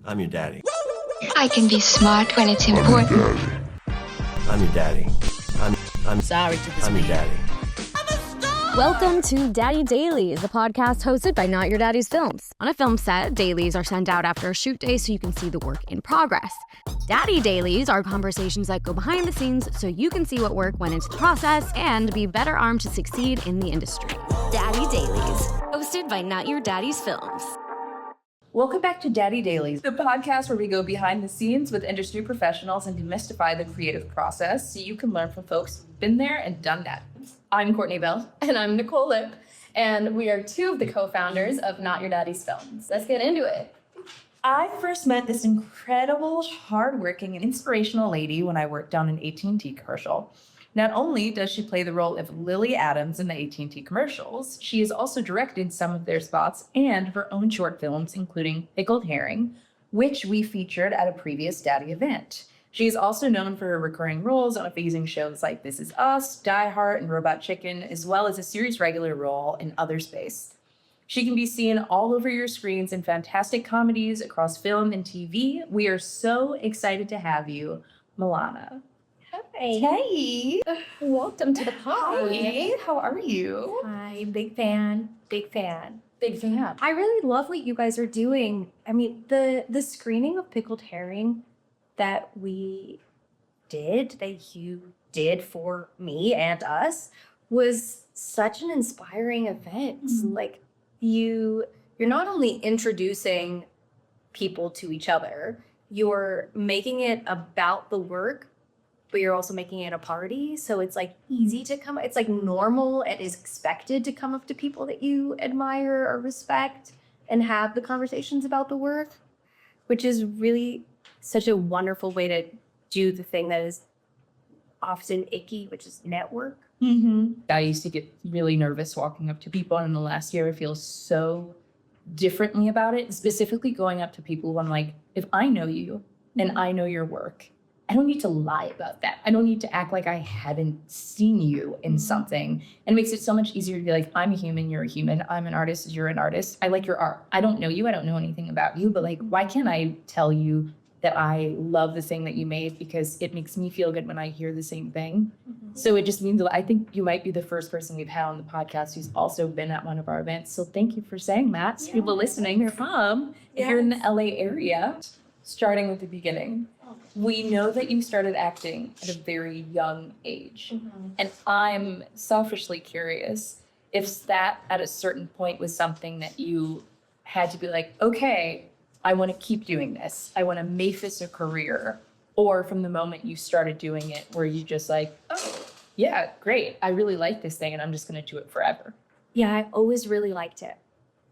I'm your daddy. I can be smart when it's important. I'm your daddy. I'm sorry to this I'm your daddy. Welcome to Daddy Dailies, a podcast hosted by Not Your Daddy's Films. On a film set, dailies are sent out after a shoot day so you can see the work in progress. Daddy Dailies are conversations that go behind the scenes so you can see what work went into the process and be better armed to succeed in the industry. Daddy Dailies, hosted by Not Your Daddy's Films. Welcome back to Daddy Dailies, the podcast where we go behind the scenes with industry professionals and demystify the creative process so you can learn from folks who've been there and done that. I'm Courtney Bell. And I'm Nicole Lip, and we are two of the co-founders of Not Your Daddy's Films. Let's get into it. I first met this incredible, hardworking, and inspirational lady when I worked on an AT&T commercial. Not only does she play the role of Lily Adams in the AT&T commercials, she has also directed some of their spots and her own short films, including Pickled Herring, which we featured at a previous Daddy event. She is also known for her recurring roles on amazing shows like This Is Us, Die Hard, and Robot Chicken, as well as a series regular role in Other Space. She can be seen all over your screens in fantastic comedies across film and TV. We are so excited to have you, Milana. Hey. Welcome to the pod. Hi, how are you? Hi, big fan. Big fan. I really love what you guys are doing. I mean, the screening of Pickled Herring that you did for me and us was such an inspiring event. Mm-hmm. Like you're not only introducing people to each other, you're making it about the work, but you're also making it a party. So it's like easy to come. It's like normal and is expected to come up to people that you admire or respect and have the conversations about the work, which is really such a wonderful way to do the thing that is often icky, which is network. Mm-hmm. I used to get really nervous walking up to people, and in the last year I feel so differently about it, specifically going up to people who I'm like, if I know you and I know your work, I don't need to lie about that. I don't need to act like I haven't seen you in something. And it makes it so much easier to be like, I'm a human, you're a human. I'm an artist, you're an artist. I like your art. I don't know you. I don't know anything about you. But like, why can't I tell you that I love the thing that you made because it makes me feel good when I hear the same thing? Mm-hmm. So it just means I think you might be the first person we've had on the podcast who's also been at one of our events. So thank you for saying that. So people listening, you're from, if you're in the LA area, starting with the beginning. We know that you started acting at a very young age. Mm-hmm. And I'm selfishly curious if that at a certain point was something that you had to be like, okay, I want to keep doing this. I want to make this a career. Or from the moment you started doing it, were you just like, oh, yeah, great. I really like this thing and I'm just going to do it forever. Yeah, I always really liked it.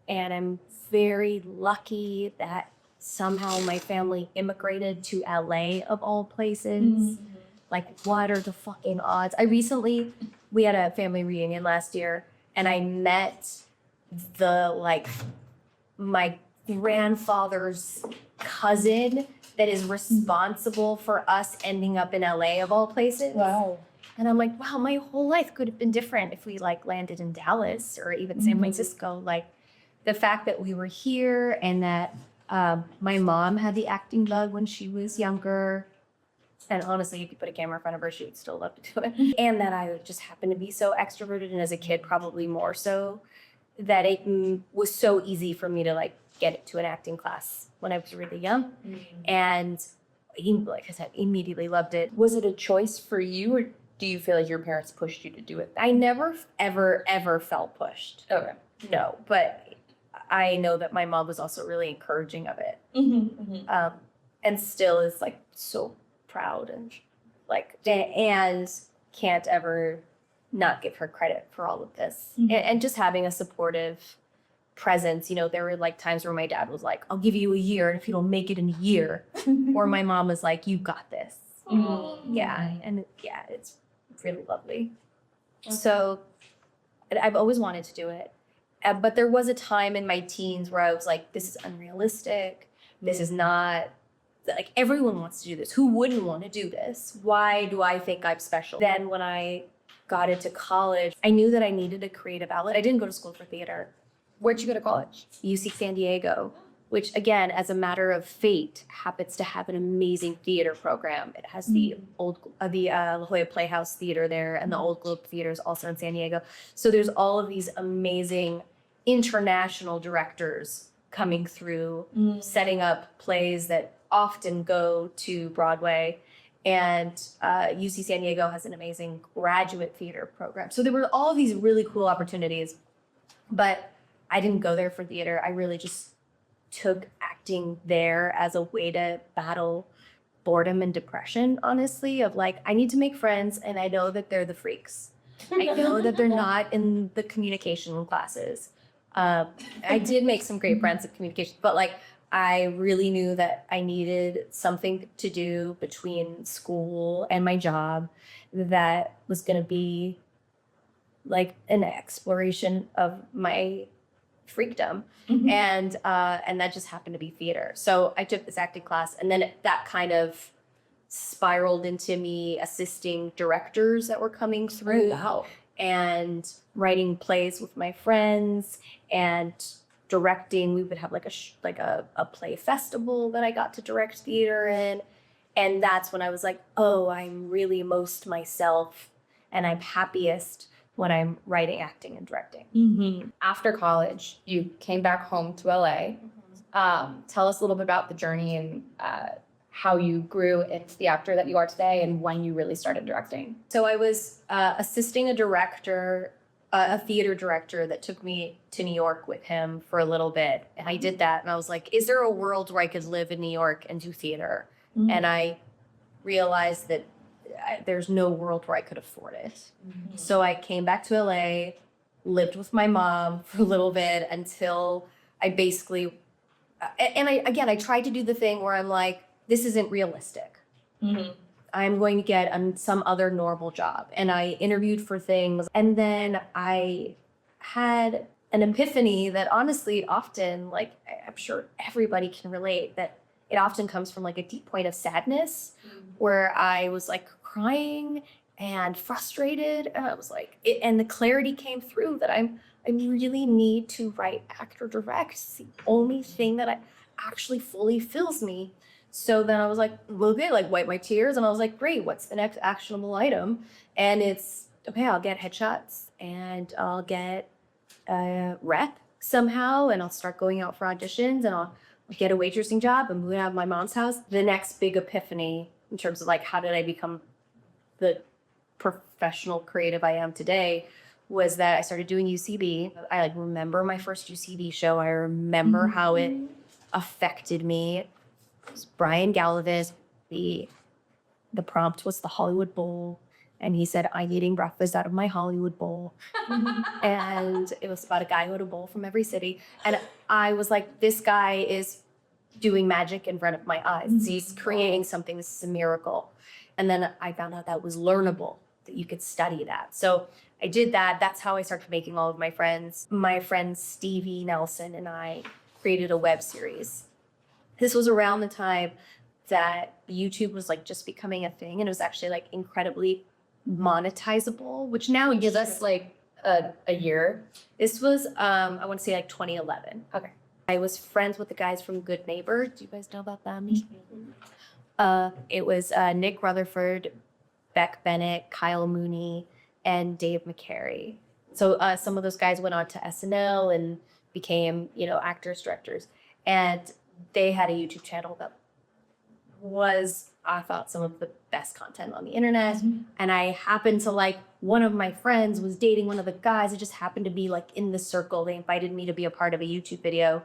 And I'm very lucky that somehow my family immigrated to LA of all places. Mm-hmm. Like, what are the fucking odds? We had a family reunion last year and I met my grandfather's cousin that is responsible for us ending up in LA of all places. Wow. And I'm like, wow, my whole life could have been different if we landed in Dallas or even San Francisco. Like the fact that we were here and that my mom had the acting bug when she was younger. And honestly, if you put a camera in front of her, she would still love to do it. And that I just happened to be so extroverted, and as a kid, probably more so, that it was so easy for me to get into an acting class when I was really young. Mm-hmm. And like I said, immediately loved it. Was it a choice for you, or do you feel like your parents pushed you to do it? I never, ever felt pushed. Okay. No, but I know that my mom was also really encouraging of it. Mm-hmm, mm-hmm. And still is so proud and can't ever not give her credit for all of this. Mm-hmm. And just having a supportive presence. There were times where my dad was like, I'll give you a year, and if you don't make it in a year, or my mom was like, you got this. Mm-hmm. Yeah. And it's really lovely. Okay. So I've always wanted to do it. But there was a time in my teens where I was like, this is unrealistic. This is not, everyone wants to do this. Who wouldn't want to do this? Why do I think I'm special? Then when I got into college, I knew that I needed a creative outlet. I didn't go to school for theater. Where'd you go to college? UC San Diego. which again, as a matter of fate, happens to have an amazing theater program. It has the La Jolla Playhouse Theater there, and the Old Globe Theater is also in San Diego. So there's all of these amazing international directors coming through, setting up plays that often go to Broadway. And UC San Diego has an amazing graduate theater program. So there were all of these really cool opportunities, but I didn't go there for theater. I really just took acting there as a way to battle boredom and depression, honestly, of like, I need to make friends, and I know that they're the freaks. I know that they're not in the communication classes. I did make some great friends at communication, but like, I really knew that I needed something to do between school and my job that was going to be like an exploration of my freakdom. And that just happened to be theater. So I took this acting class, and then that kind of spiraled into me assisting directors that were coming through and writing plays with my friends and directing. We would have like a play festival that I got to direct theater in. And that's when I was like, oh, I'm really most myself, and I'm happiest when I'm writing, acting, and directing. After college, you came back home to LA. Tell us a little bit about the journey and how you grew into the actor that you are today, and when you really started directing. So I was assisting a director, a theater director that took me to New York with him for a little bit. And I did that, and I was like, is there a world where I could live in New York and do theater? And I realized that there's no world where I could afford it. So I came back to LA, lived with my mom for a little bit until I basically, I tried to do the thing where I'm like, this isn't realistic. I'm going to get some other normal job. And I interviewed for things, and then I had an epiphany that honestly often, like, I'm sure everybody can relate, that it often comes from like a deep point of sadness where I was like crying and frustrated. And I was like, and the clarity came through that I really need to write, act, or direct. It's the only thing that actually fully fills me. So then I was like, okay, like wipe my tears. And I was like, great, what's the next actionable item? And it's, okay, I'll get headshots, and I'll get a rep somehow, and I'll start going out for auditions, and I'll get a waitressing job and move out of my mom's house. The next big epiphany in terms of like, how did I become the professional creative I am today, was that I started doing UCB. I like remember my first UCB show. I remember how it affected me. It was Brian Galavis. The prompt was the Hollywood Bowl. And he said, I'm eating breakfast out of my Hollywood bowl. And it was about a guy who had a bowl from every city. And I was like, this guy is doing magic in front of my eyes. He's creating something. This is a miracle. And then I found out that was learnable, that you could study that. So I did that. That's how I started making all of my friends. My friend Stevie Nelson and I created a web series. This was around the time that YouTube was like just becoming a thing. And it was actually like incredibly monetizable, which now Give us like a year. This was I want to say like 2011. Okay. I was friends with the guys from Good Neighbor. Do you guys know about them? It was Nick Rutherford, Beck Bennett, Kyle Mooney, and Dave McCary. So some of those guys went on to SNL and became, actors, directors. And they had a YouTube channel that was, I thought, some of the best content on the internet. And I happened to like, one of my friends was dating one of the guys. It just happened to be like in the circle. They invited me to be a part of a YouTube video.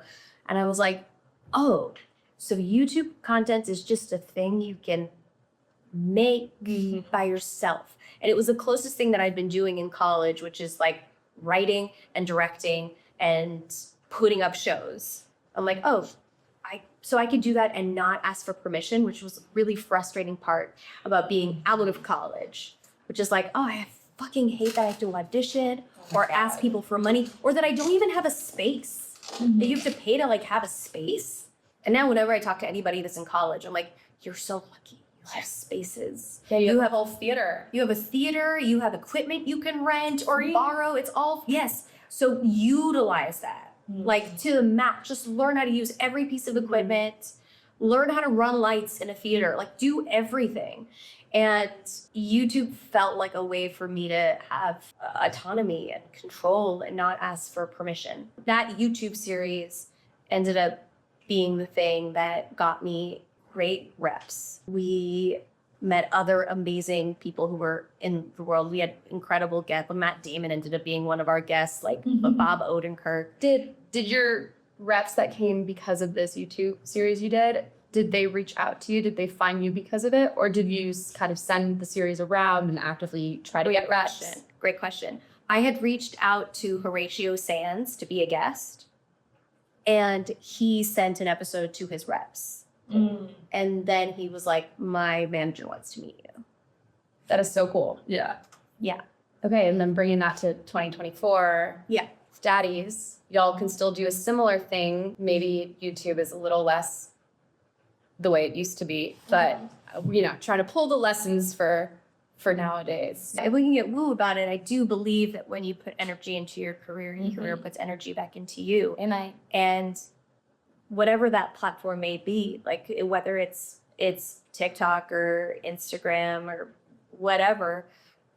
And I was like, oh, so YouTube content is just a thing you can make by yourself. And it was the closest thing that I'd been doing in college, which is like writing and directing and putting up shows. I'm like, oh, so I could do that and not ask for permission, which was a really frustrating part about being out of college, which is like, oh, I fucking hate that I have to audition or ask people for money, or that I don't even have a space, that you have to pay to like have a space. And now whenever I talk to anybody that's in college, I'm like, you're so lucky. You have spaces. Yeah, you have a whole theater. You have a theater, you have equipment you can rent or borrow. It's all, yes. So utilize that. like to the max. Just learn how to use every piece of equipment, learn how to run lights in a theater, like do everything. And YouTube felt like a way for me to have autonomy and control and not ask for permission. That YouTube series ended up being the thing that got me great reps. We met other amazing people who were in the world. We had incredible guests. Matt Damon ended up being one of our guests, like Bob Odenkirk. Did your reps that came because of this YouTube series you did they reach out to you? Did they find you because of it? Or did you kind of send the series around and actively try to get reps? Great question. I had reached out to Horatio Sands to be a guest, and he sent an episode to his reps. And then he was like, my manager wants to meet you. That is so cool. Yeah. Yeah. Okay, and then bringing that to 2024. Yeah. Daddies, y'all can still do a similar thing. Maybe YouTube is a little less the way it used to be, but trying to pull the lessons for nowadays. If we can get woo about it, I do believe that when you put energy into your career, your career puts energy back into you. And whatever that platform may be, like whether it's TikTok or Instagram or whatever,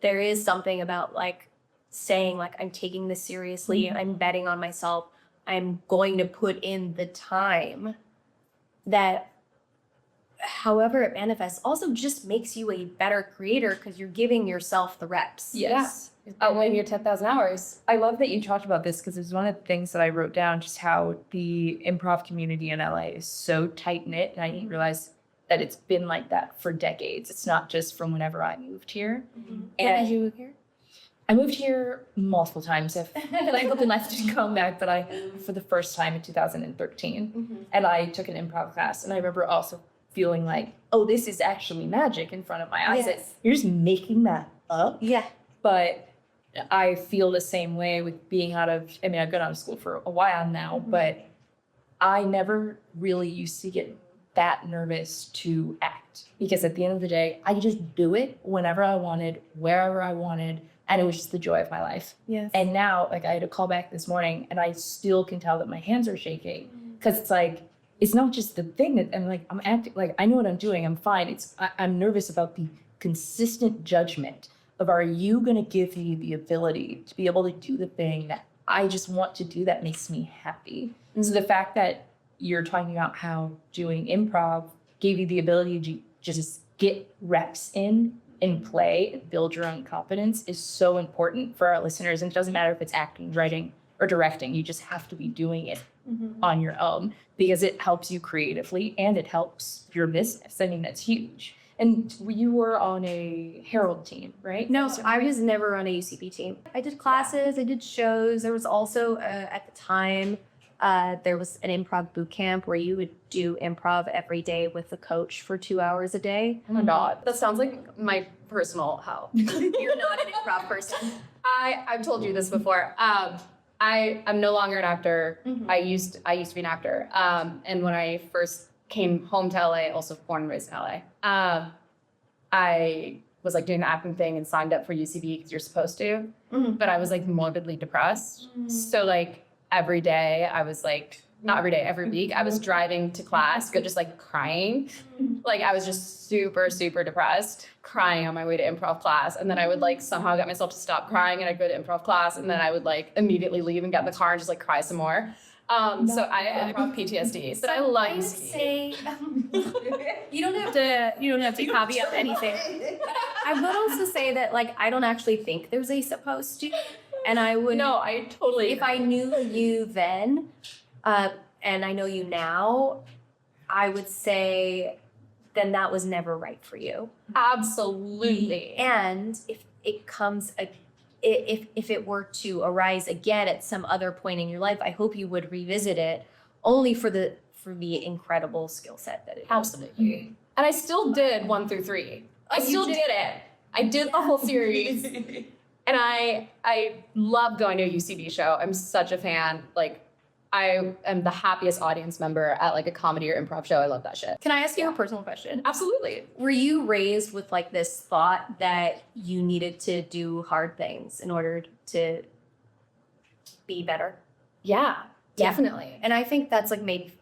there is something about like saying like, I'm taking this seriously, I'm betting on myself, I'm going to put in the time that however it manifests also just makes you a better creator because you're giving yourself the reps. Yes. Outweighing your 10,000 hours. I love that you talked about this because it's one of the things that I wrote down, just how the improv community in LA is so tight-knit, and I didn't realize that it's been like that for decades. It's not just from whenever I moved here. When did you move here? I moved here multiple times. I've been left to come back, but I moved for the first time in 2013, and I took an improv class, and I remember also feeling like, oh, this is actually magic in front of my eyes. Yes. You're just making that up. Yeah. But I feel the same way with being I've been out of school for a while now, but I never really used to get that nervous to act because at the end of the day, I could just do it whenever I wanted, wherever I wanted, and it was just the joy of my life. Yes. And now, like, I had a call back this morning and I still can tell that my hands are shaking because it's like, it's not just the thing that I'm like, I'm acting, like, I know what I'm doing, I'm fine. I'm nervous about the consistent judgment of, are you going to give me the ability to be able to do the thing that I just want to do that makes me happy? So the fact that you're talking about how doing improv gave you the ability to just get reps in and play and build your own confidence is so important for our listeners. And it doesn't matter if it's acting, writing, or directing. You just have to be doing it on your own because it helps you creatively and it helps your business. I mean, that's huge. And you were on a Herald team, right? No, so I was never on a UCB team. I did classes, I did shows. There was also, at the time, there was an improv boot camp where you would do improv every day with a coach for 2 hours a day. Oh my God. That sounds like my personal hell. You're not an improv person. I've told you this before. I'm no longer an actor. I used to be an actor. And when I first came home to LA, also born and raised in LA, I was like doing the acting thing and signed up for UCB because you're supposed to. But I was like morbidly depressed. So like every day I was like, not every day, every week, I was driving to class, just like crying. Like I was just super, super depressed, crying on my way to improv class. And then I would like somehow get myself to stop crying and I'd go to improv class and then I would like immediately leave and get in the car and just like cry some more. So I have improv PTSD, but I love I would say you don't have to copy up anything. I would also say that like I don't actually think there's a supposed to, and I would I totally if I knew you then, and I know you now, I would say then that was never right for you. Absolutely. And if it comes if it were to arise again at some other point in your life, I hope you would revisit it only for the incredible skill set that it is. Absolutely. And I still did 1 through 3. I still did it. I did the whole series. And I love going to a UCB show. I'm such a fan. Like, I am the happiest audience member at like a comedy or improv show. I love that shit. Can I ask you a personal question? Absolutely. Were you raised with like this thought that you needed to do hard things in order to be better? Yeah. Definitely. And I think that's like made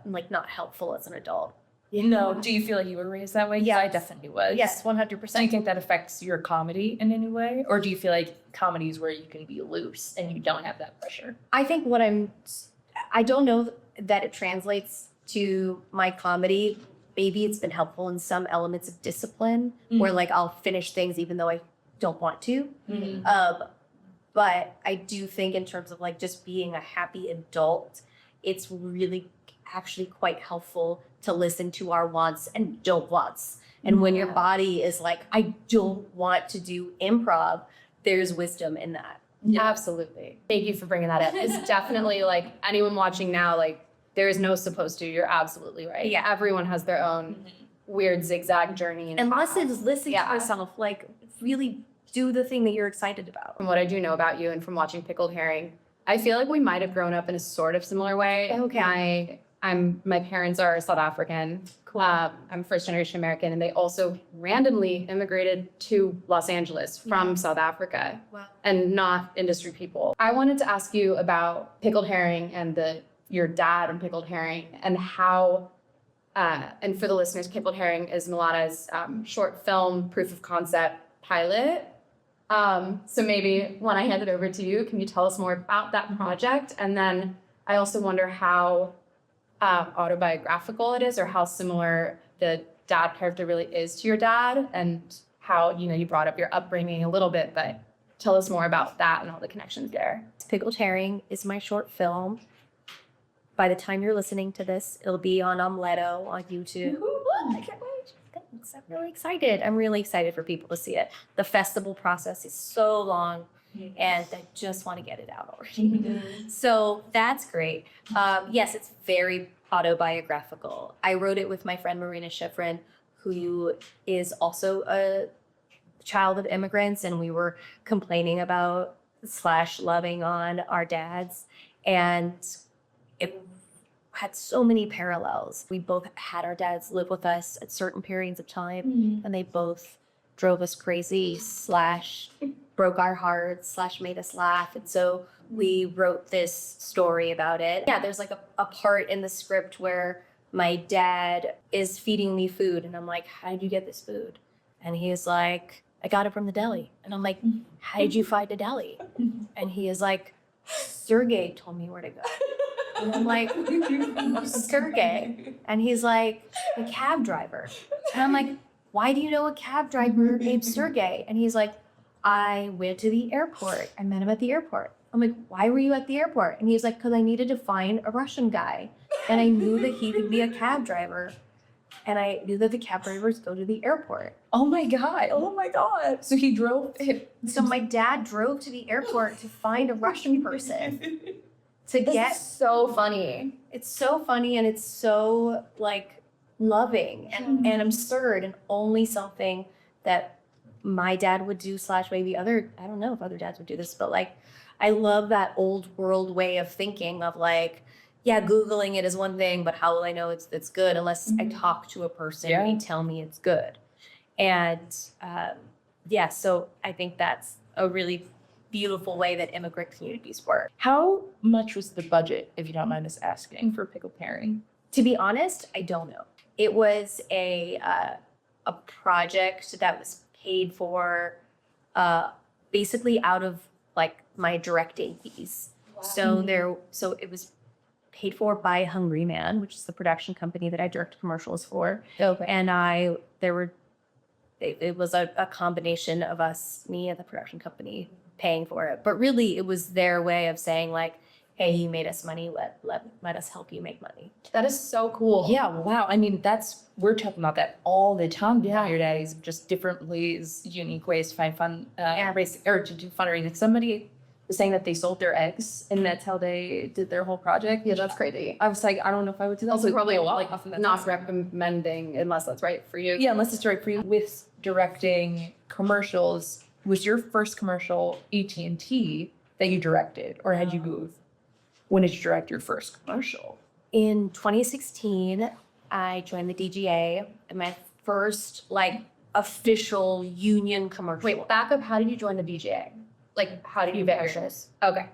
like not helpful as an adult. No, do you feel like you were raised that way? Yeah, I definitely was. Yes, 100%. Do you think that affects your comedy in any way? Or do you feel like comedy is where you can be loose and you don't have that pressure? I think I don't know that it translates to my comedy. Maybe it's been helpful in some elements of discipline where like I'll finish things even though I don't want to. But I do think in terms of like just being a happy adult, it's really actually quite helpful to listen to our wants and don't wants. And when your body is like, I don't want to do improv, there's wisdom in that. Yeah. Absolutely. Thank you for bringing that up. It's definitely like anyone watching now, like there is no supposed to. You're absolutely right. Yeah. Everyone has their own weird zigzag journey. And listen to yourself, like really do the thing that you're excited about. From what I do know about you and from watching Pickled Herring, I feel like we might have grown up in a sort of similar way. Okay. My parents are South African. I'm first generation American, and they also randomly immigrated to Los Angeles from South Africa. Wow. And not industry people. I wanted to ask you about Pickled Herring and your dad and Pickled Herring and how, and for the listeners, Pickled Herring is Milana's short film proof of concept pilot. So maybe when I hand it over to you, can you tell us more about that project? And then I also wonder how autobiographical it is, or how similar the dad character really is to your dad, and how, you brought up your upbringing a little bit, but tell us more about that and all the connections there. Pickled Herring is my short film. By the time you're listening to this, it'll be on Omleto on YouTube. I can't wait. Thanks. I'm really excited. I'm really excited for people to see it. The festival process is so long, and I just want to get it out already. So that's great. Yes, it's very autobiographical. I wrote it with my friend Marina Schifrin, who is also a child of immigrants, and we were complaining about / loving on our dads, and it had so many parallels. We both had our dads live with us at certain periods of time, and they both drove us crazy / broke our hearts / made us laugh. And so we wrote this story about it. Yeah, there's like a part in the script where my dad is feeding me food, and I'm like, how did you get this food? And he is like, I got it from the deli. And I'm like, how did you find a deli? And he is like, Sergey told me where to go. And I'm like, Sergey. And he's like, a cab driver. And I'm like, why do you know a cab driver named Sergey? And he's like, I went to the airport. I met him at the airport. I'm like, why were you at the airport? And he's like, because I needed to find a Russian guy. And I knew that he could be a cab driver. And I knew that the cab drivers go to the airport. Oh my God. So he drove it. So my dad drove to the airport to find a Russian person. This is so funny. It's so funny, and it's so like loving and absurd, and only something that my dad would do / maybe I don't know if other dads would do this, but like I love that old world way of thinking of like, yeah, Googling it is one thing, but how will I know it's good unless I talk to a person and they tell me it's good? And so I think that's a really beautiful way that immigrant communities work. How much was the budget, if you don't mind us asking, for Pickled Herring? To be honest, I don't know. It was a project that was paid for basically out of like my directing fees. Wow. So it was paid for by Hungry Man, which is the production company that I direct commercials for. Okay. And it was a combination of us, me and the production company paying for it. But really it was their way of saying like, hey, you made us money, let us help you make money. That is so cool. Yeah, wow. I mean, we're talking about that all the time. Yeah, your daddy's just different ways, unique ways to find fun, or to do fundraising. Somebody was saying that they sold their eggs, and that's how they did their whole project. Yeah, that's crazy. I was like, I don't know if I would do that. Also, probably a lot, like, not recommending unless that's right for you. Yeah, unless it's right for you. With directing commercials, was your first commercial AT&T that you directed, or had you moved? When did you direct your first commercial? In 2016, I joined the DGA, and my first like official union commercial. Wait, back up. How did you join the DGA? Like, how did you get your shows? Okay.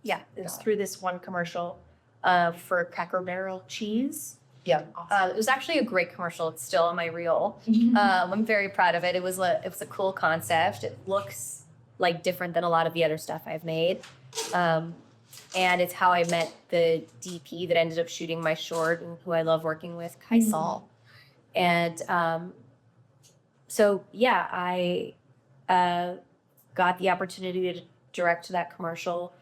Yeah, it's Got it. through this one commercial for Cracker Barrel cheese. Yeah. It was actually a great commercial. It's still on my reel. I'm very proud of it. It was a cool concept. It looks like different than a lot of the other stuff I've made. And it's how I met the DP that ended up shooting my short and who I love working with, Kaisal. And so, yeah, I got the opportunity to direct that commercial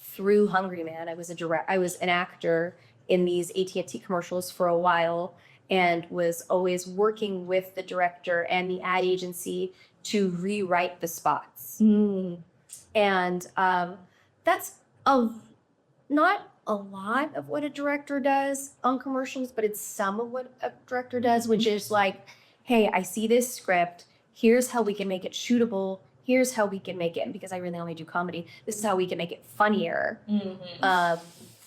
through Hungry Man. I was an actor in these AT&T commercials for a while and was always working with the director and the ad agency to rewrite the spots. And that's not a lot of what a director does on commercials, but it's some of what a director does, which is like, hey, I see this script. Here's how we can make it shootable. Here's how we can make it, because I really only do comedy, this is how we can make it funnier.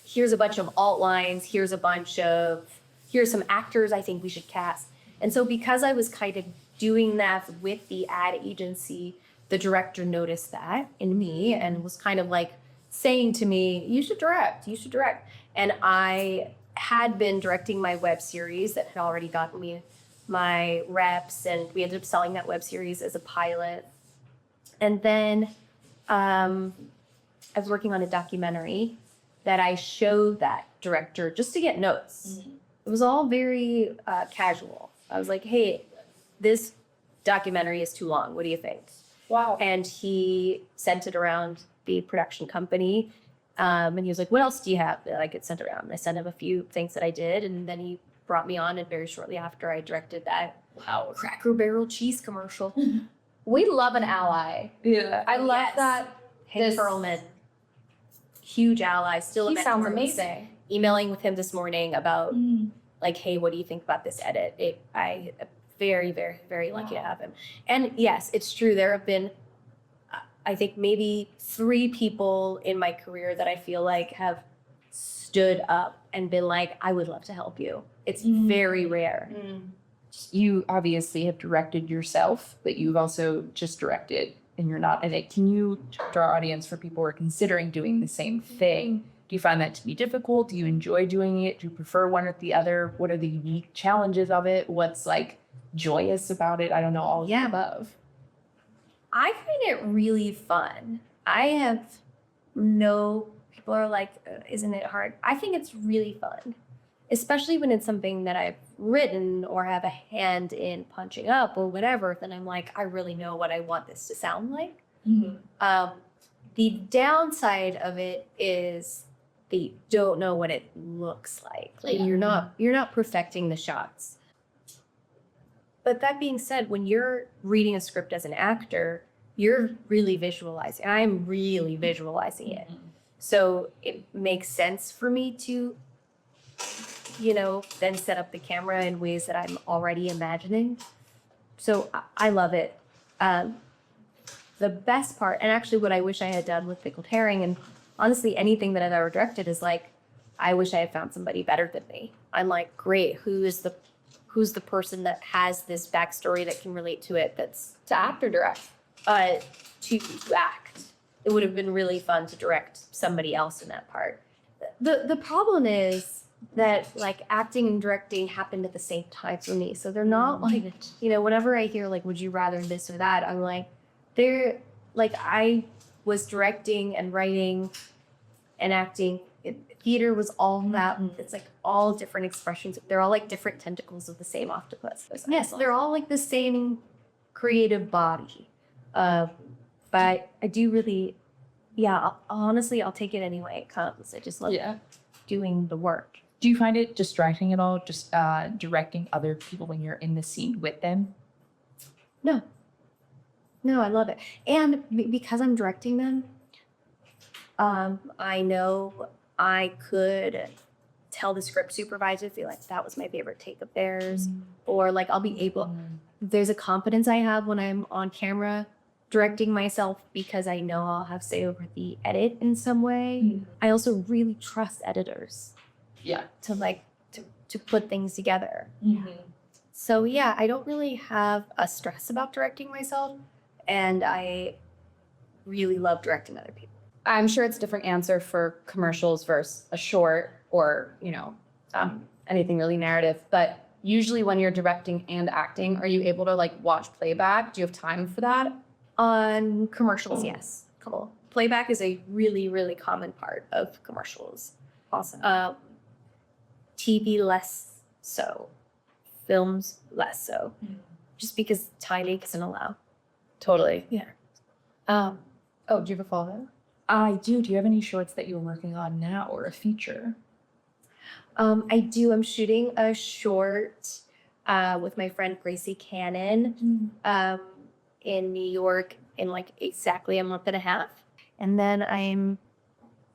Here's a bunch of alt lines. Here's some actors I think we should cast. And so because I was kind of doing that with the ad agency, the director noticed that in me and was kind of like saying to me, you should direct. And I had been directing my web series that had already gotten me my reps, and we ended up selling that web series as a pilot. And then I was working on a documentary that I showed that director just to get notes. It was all very casual. I was like, hey, this documentary is too long. What do you think? Wow. And he sent it around the production company. And he was like, what else do you have that I could send around? And I sent him a few things that I did. And then he brought me on. And very shortly after, I directed that Cracker Barrel cheese commercial. We love an ally. Yeah. I love Yes. that. Hank Perlman, huge ally, still a He mentor. sounds Was amazing. Emailing with him this morning about like, hey, what do you think about this edit? I am very, very, very lucky to have him. And yes, it's true. There have been, I think, maybe 3 people in my career that I feel like have stood up and been like, I would love to help you. It's very rare. You obviously have directed yourself, but you've also just directed and you're not in it. Can you talk to our audience for people who are considering doing the same thing? Do you find that to be difficult? Do you enjoy doing it? Do you prefer one or the other? What are the unique challenges of it? What's like joyous about it? I don't know, all of the above. I find it really fun. People are like, isn't it hard? I think it's really fun, especially when it's something that I've written or have a hand in punching up or whatever. Then I'm like, I really know what I want this to sound like. The downside of it is that you don't know what it looks like. Like you're not perfecting the shots. But that being said, when you're reading a script as an actor, you're really visualizing. I'm really visualizing it. So it makes sense for me to, then set up the camera in ways that I'm already imagining. So I love it. The best part, and actually what I wish I had done with Pickled Herring, and honestly anything that I've ever directed, is like, I wish I had found somebody better than me. I'm like, great, who's the person that has this backstory that can relate to it, that's To act or direct? to act. It would have been really fun to direct somebody else in that part. The problem is that like acting and directing happened at the same time for me. So they're not like, whenever I hear like, would you rather this or that? I'm like, I was directing and writing and acting. Theater was all that. It's like all different expressions. They're all like different tentacles of the same octopus. Yes, they're all like the same creative body. But I do really, honestly, I'll take it any way it comes. I just love doing the work. Do you find it distracting at all, just directing other people when you're in the scene with them? No, I love it. And because I'm directing them, I know I could tell the script supervisor, feel like that was my favorite take of theirs, or like I'll be able, there's a confidence I have when I'm on camera directing myself because I know I'll have say over the edit in some way. I also really trust editors. To put things together. So I don't really have a stress about directing myself, and I really love directing other people. I'm sure it's a different answer for commercials versus a short or, anything really narrative. But usually when you're directing and acting, are you able to like watch playback? Do you have time for that? On commercials, yes. Cool. Playback is a really, really common part of commercials. Awesome. TV less so. Films less so. Just because timing doesn't allow. Totally. Yeah. Do you have a follow? I do. Do you have any shorts that you're working on now or a feature? I do. I'm shooting a short with my friend Gracie Cannon in New York in like exactly a month and a half. And then I'm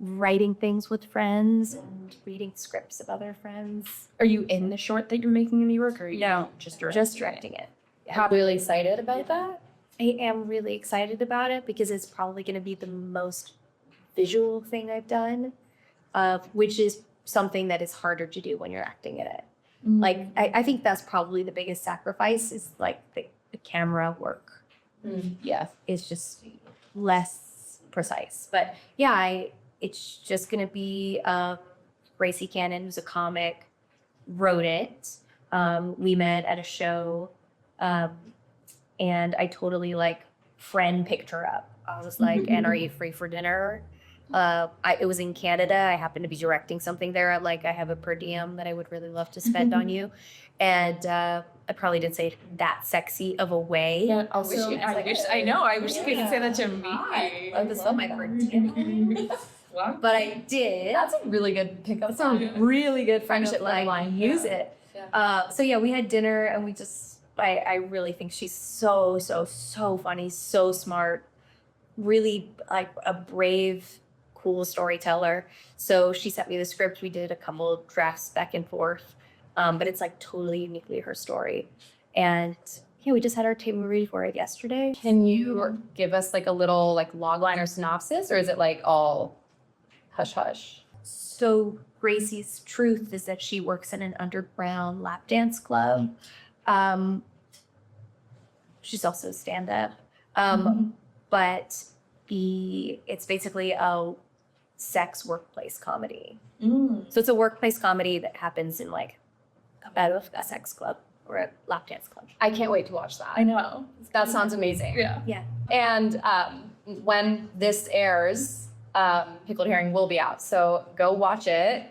writing things with friends and reading scripts of other friends. Are you in the short that you're making in New York, or are you just directing? Just directing it. Really excited about that? I am really excited about it because it's probably going to be the most visual thing I've done, which is something that is harder to do when you're acting in it. Like, I think that's probably the biggest sacrifice is like the camera work. Yeah. Is just less precise. But yeah, it's just going to be Gracie Cannon, who's a comic, wrote it. We met at a show. And I totally like friend picked her up. I was like, and are you free for dinner? It was in Canada. I happened to be directing something there. I have a per diem that I would really love to spend on you. And I probably didn't say it that sexy of a way. Yeah, I wish you could say that to me. I was on my per diem. But I did. That's a really good pickup. That's a really good friendship line. Use it. So yeah, we had dinner and we just, I really think she's so funny, so smart, really like a brave, cool storyteller. So she sent me the script. We did a couple of drafts back and forth, but it's like totally uniquely her story. And yeah, we just had our table read for it yesterday. Can you give us like a little like log line or synopsis, or is it like all hush hush? So Gracie's truth is that she works in an underground lap dance club. She's also stand-up. But it's basically a sex workplace comedy. So it's a workplace comedy that happens in like a sex club or a lap dance club. I can't wait to watch that. I know. That sounds amazing. Yeah. And when this airs, Pickled Herring will be out. So go watch it.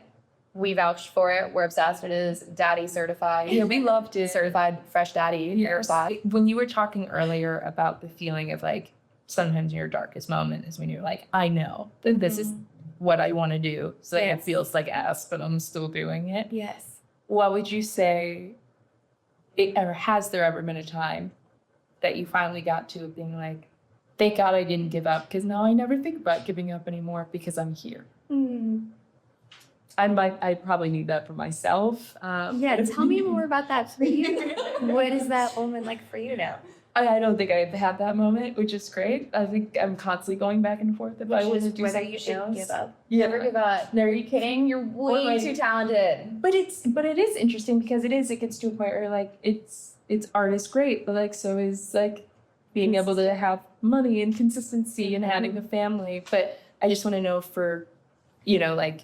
We vouched for it. We're obsessed. It is daddy certified. Yeah, we loved it. Certified fresh daddy. Yes. When you were talking earlier about the feeling of like sometimes your darkest moment is when you're like, I know that this is what I want to do. So it feels like ass, but I'm still doing it. Yes. What would you say, or has there ever been a time that you finally got to being like, thank God I didn't give up, because now I never think about giving up anymore because I'm here. I probably need that for myself. Yeah, tell me more about that for you. What is that moment like for you now? I don't think I've had that moment, which is great. I think I'm constantly going back and forth if I want to do whether something you should else. give up. Yeah. Never give up. Are you kidding? You're way too talented. But it is interesting because it gets to a point where like it's art is great, but like so is like being able to have money and consistency and having a family. But I just want to know for, like,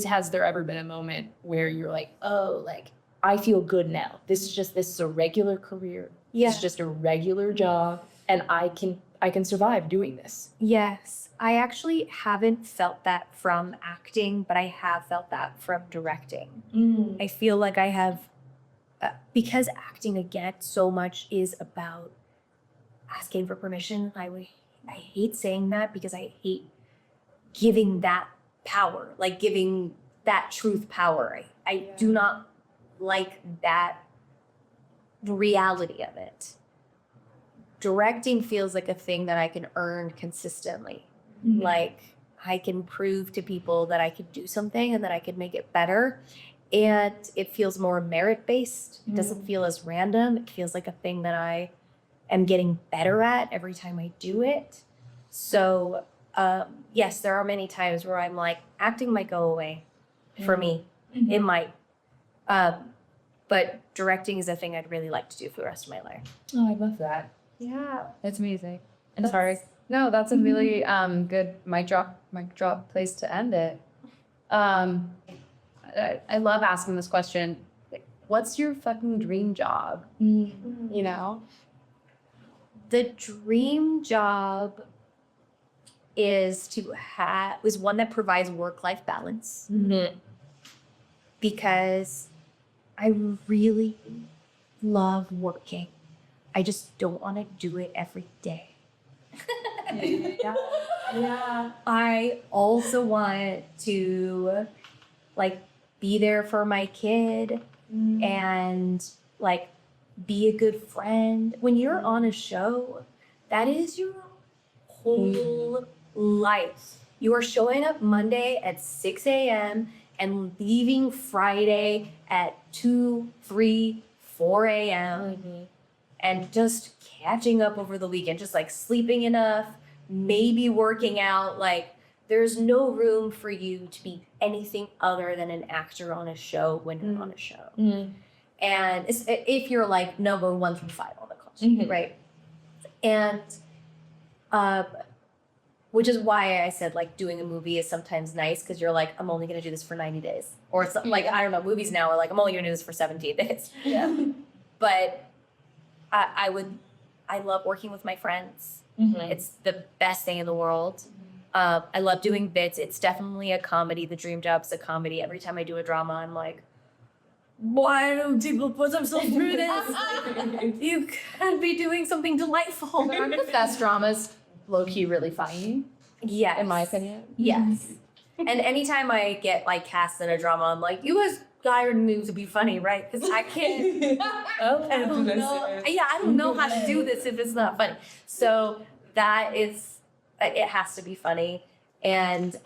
has there ever been a moment where you're like, oh, like I feel good now. This is a regular career. Yeah. It's just a regular job, and I can survive doing this. Yes. I actually haven't felt that from acting, but I have felt that from directing. I feel like I have, because acting again so much is about asking for permission. I hate saying that because I hate giving that power, like giving that truth power. I do not like that reality of it. Directing feels like a thing that I can earn consistently. Like I can prove to people that I could do something and that I could make it better. And it feels more merit-based. It doesn't feel as random. It feels like a thing that I am getting better at every time I do it. So yes, there are many times where I'm like, acting might go away for me. It might. But directing is a thing I'd really like to do for the rest of my life. Oh, I love that. Yeah. That's amazing. And sorry. No, that's a really good mic drop place to end it. I love asking this question. Like, what's your fucking dream job? You know? The dream job is one that provides work-life balance. Because I really love working. I just don't want to do it every day. Yeah. I also want to like be there for my kid and like be a good friend. When you're on a show, that is your whole life. You are showing up Monday at 6 a.m. and leaving Friday at 2, 3, 4 a.m. And just catching up over the weekend, just like sleeping enough, maybe working out. Like there's no room for you to be anything other than an actor on a show when you're on a show. And if you're like number 1 through 5 on the call sheet, right? And which is why I said like doing a movie is sometimes nice because you're like, I'm only gonna do this for 90 days. Or it's like, I don't know, movies now are like, I'm only gonna do this for 17 days. Yeah. But I love working with my friends. It's the best thing in the world. I love doing bits. It's definitely a comedy. The dream job's a comedy. Every time I do a drama, I'm like, why do people put themselves through this? You could be doing something delightful. The best dramas, low-key really funny. Yeah. In my opinion. Yes. And anytime I get like cast in a drama, I'm like, you guys hired me to be funny, right? Because I can't. I don't know. Yeah, I don't know how to do this if it's not funny. So that is, it has to be funny. And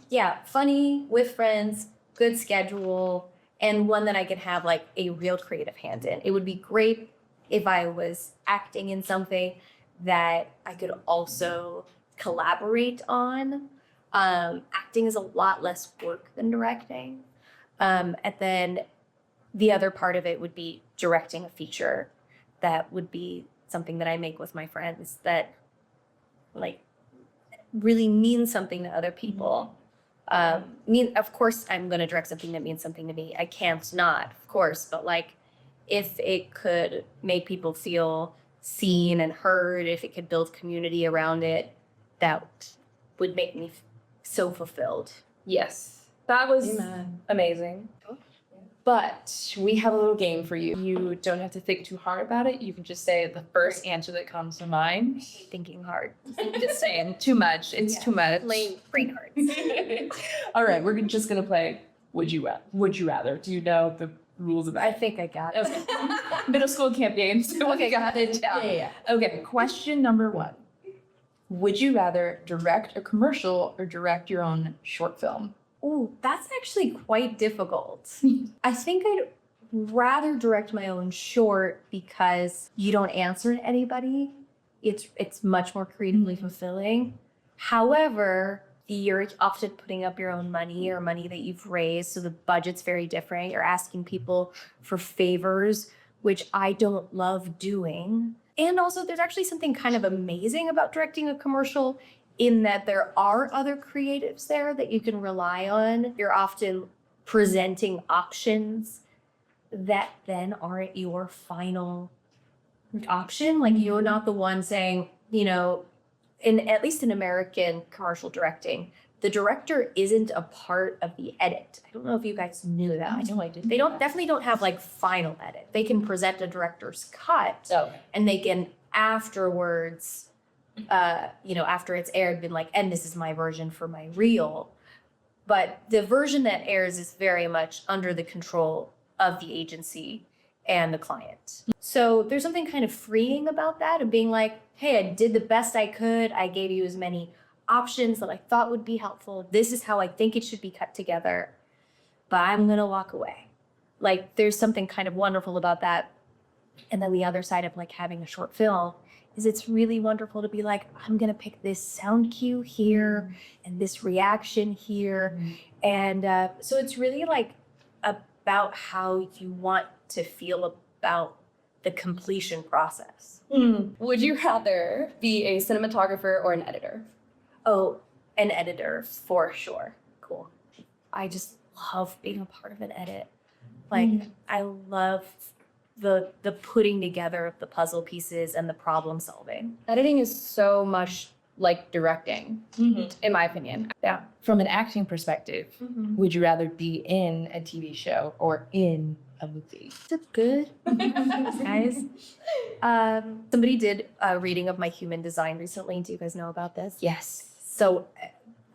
yeah, funny with friends, good schedule, and one that I can have like a real creative hand in. It would be great if I was acting in something that I could also collaborate on. Acting is a lot less work than directing. And then the other part of it would be directing a feature that would be something that I make with my friends that like really means something to other people. Of course, I'm going to direct something that means something to me. I can't not, of course, but like if it could make people feel seen and heard, if it could build community around it, that would make me so fulfilled. Yes, that was amazing. But we have a little game for you. You don't have to think too hard about it. You can just say the first answer that comes to mind. Thinking hard. Just saying too much. It's too much. Playing brain hard. All right, we're just gonna play Would You Rather. Do you know the rules of that? I think I got it. Okay. Middle school camp games. Okay, got it. Yeah. Okay, question number 1. Would you rather direct a commercial or direct your own short film? Ooh, that's actually quite difficult. I think I'd rather direct my own short because you don't answer to anybody. It's much more creatively fulfilling. However, you're often putting up your own money or money that you've raised, so the budget's very different. You're asking people for favors, which I don't love doing. And also, there's actually something kind of amazing about directing a commercial in that there are other creatives there that you can rely on. You're often presenting options that then aren't your final option. Like you're not the one saying, you know, at least in American commercial directing, the director isn't a part of the edit. I don't know if you guys knew that. I know I didn't. They definitely don't have like final edit. They can present a director's cut and they can afterwards, after it's aired, been like, and this is my version for my reel. But the version that airs is very much under the control of the agency and the client. So there's something kind of freeing about that, of being like, hey, I did the best I could. I gave you as many options that I thought would be helpful. This is how I think it should be cut together, but I'm gonna walk away. Like there's something kind of wonderful about that. And then the other side of like having a short film is it's really wonderful to be like, I'm gonna pick this sound cue here and this reaction here. And so it's really like about how you want to feel about the completion process. Would you rather be a cinematographer or an editor? Oh, an editor for sure. Cool. I just love being a part of an edit. Like I love the putting together of the puzzle pieces and the problem solving. Editing is so much like directing, in my opinion. Yeah. From an acting perspective, would you rather be in a TV show or in a movie? That's good, guys. Somebody did a reading of my human design recently. Do you guys know about this? Yes. So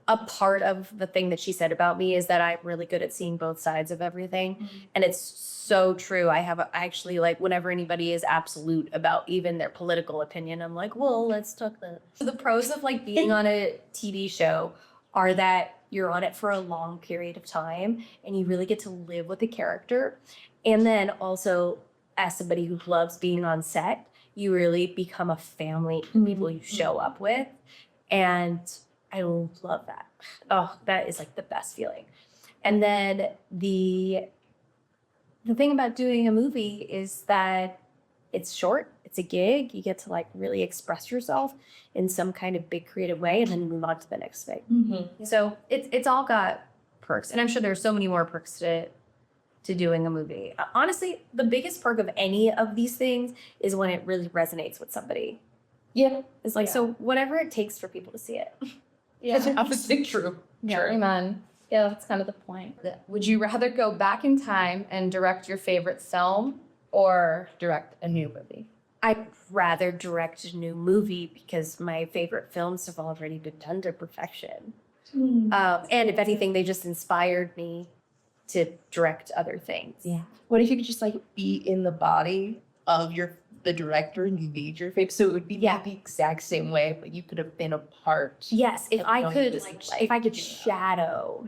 a part of the thing that she said about me is that I'm really good at seeing both sides of everything. And it's so true. I actually like whenever anybody is absolute about even their political opinion, I'm like, well, let's talk that. So the pros of like being on a TV show are that you're on it for a long period of time and you really get to live with the character. And then also as somebody who loves being on set, you really become a family of people you show up with. And I love that. Oh, that is like the best feeling. And then the thing about doing a movie is that it's short, it's a gig, you get to like really express yourself in some kind of big creative way and then move on to the next thing. So it's all got perks. And I'm sure there's so many more perks to doing a movie. Honestly, the biggest perk of any of these things is when it really resonates with somebody. Yeah. It's like, so whatever it takes for people to see it. Yeah. Obviously true. Sure. Amen. Yeah, that's kind of the point. Would you rather go back in time and direct your favorite film or direct a new movie? I'd rather direct a new movie because my favorite films have already been done to perfection. And if anything, they just inspired me to direct other things. Yeah. What if you could just like be in the body of the director and you made your favorite? So it would be the exact same way, but you could have been a part. Yes, if I could if I could you know. shadow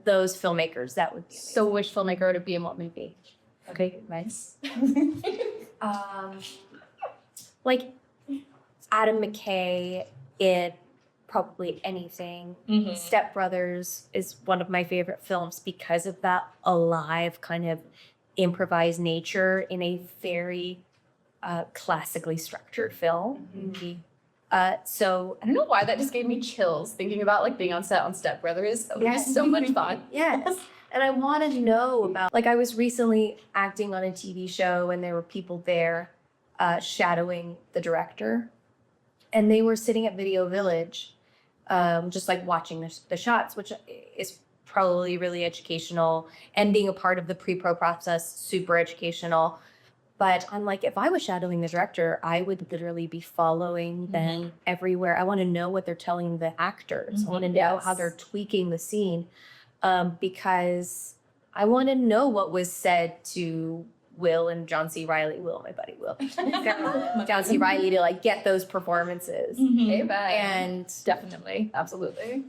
those those filmmakers, that would be amazing. So which filmmaker would it be in what movie? Okay, nice. Like Adam McKay in probably anything. Step Brothers is one of my favorite films because of that alive kind of improvised nature in a very classically structured film. So I don't know why that just gave me chills thinking about like being on set on Step Brothers. That was just so much fun. yes. And I want to know about, like I was recently acting on a TV show and there were people there shadowing the director. And they were sitting at Video Village, just like watching the shots, which is probably really educational. And being a part of the pre-pro process, super educational. But I'm like, if I was shadowing the director, I would literally be following them everywhere. I want to know what they're telling the actors. I want to know how they're tweaking the scene because I want to know what was said to Will and John C. Reilly. Will, my buddy Will. John C. Reilly to like get those performances. Amen. And Definitely. Absolutely.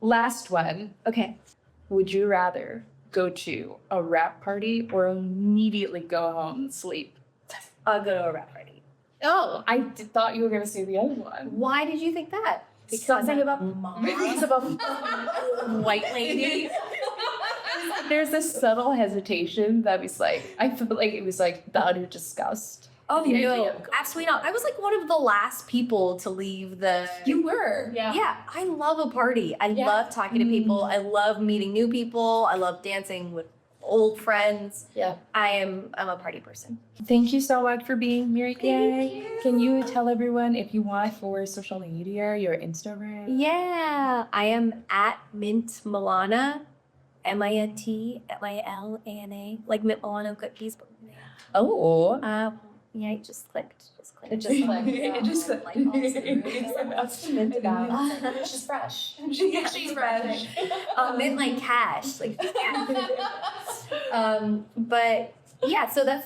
Last one. okay. Would you rather go to a rap party or immediately go home and sleep? I'll go to a rap party. Oh, I thought you were going to say the other one. Why did you think that? Something about mom. It's about White lady. There's this subtle hesitation that was like, I feel like it was like the utter disgust. Oh The idea no, of going absolutely not. I was like one of the last people to leave the. You were. Yeah, I love a party. I love talking to people. I love meeting new people. I love dancing with old friends. Yeah. I'm a party person. Thank you so much for being here, Kay. Can you tell everyone if you want for social media, your Instagram? Yeah, I am at Mint Milana, MINT like Mint Milana cookies. Oh. Yeah, it just clicked. It just clicked. It just Light bulbs and Mint about. She's fresh. She's fresh. Mint like cash. Like but yeah, so that's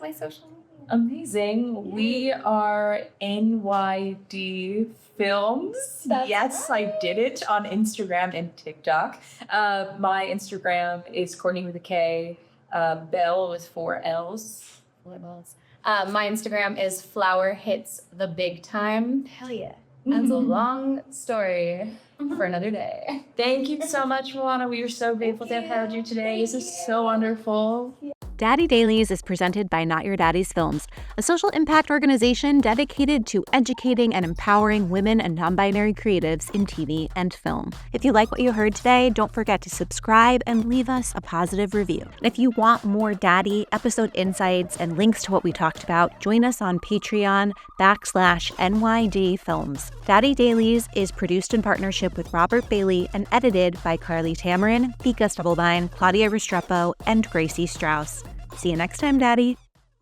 my social media. Amazing. We are NYD Films. Yes, I did it on Instagram and TikTok. My Instagram is Courtney with a K, Bell with 4 L's. My Instagram is Flower Hits the Big Time. Hell yeah. That's a long story for another day. Thank you so much, Milana. We are so grateful to have had you today. This is so wonderful. Daddy Dailies is presented by Not Your Daddy's Films, a social impact organization dedicated to educating and empowering women and non-binary creatives in TV and film. If you like what you heard today, don't forget to subscribe and leave us a positive review. And if you want more Daddy episode insights and links to what we talked about, join us on Patreon/NYD Films. Daddy Dailies is produced in partnership with Robert Bailey and edited by Carly Tamarin, Vika Stubblebine, Claudia Restrepo, and Gracie Strauss. See you next time, Daddy.